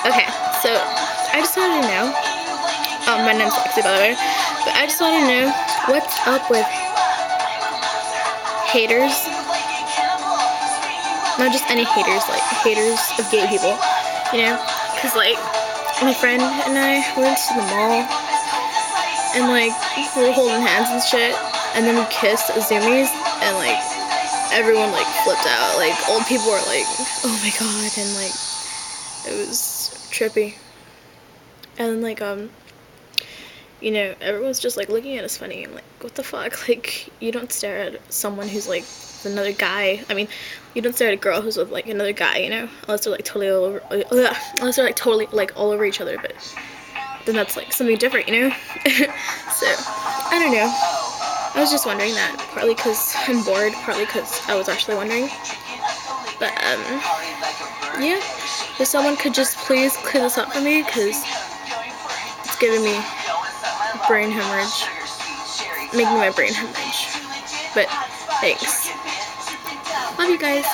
Okay, so I just wanted to know. My name's Lexi, by the way. But I just wanted to know what's up with haters. Not just any haters, like haters of gay people. You know? Because, like, my friend and I went to the mall. And, like, we were holding hands and shit. And then we kissed at Zoomies. And, like, everyone, like, flipped out. Like, old people were like, oh my god. And, like, it was trippy. And, like, you know, everyone's just, like, looking at us funny. I'm like, what the fuck? Like, you don't stare at someone who's, like, another guy. I mean, you don't stare at a girl who's with, like, another guy, you know? Unless they're, like, totally all over, unless they're, like, totally, like, all over each other, but then that's, like, something different, you know? So, I don't know. I was just wondering that, partly because I'm bored, partly because I was actually wondering. But, yeah. If someone could just please clear this up for me, because it's giving me brain hemorrhage. Making my brain hemorrhage. But, thanks. Love you guys.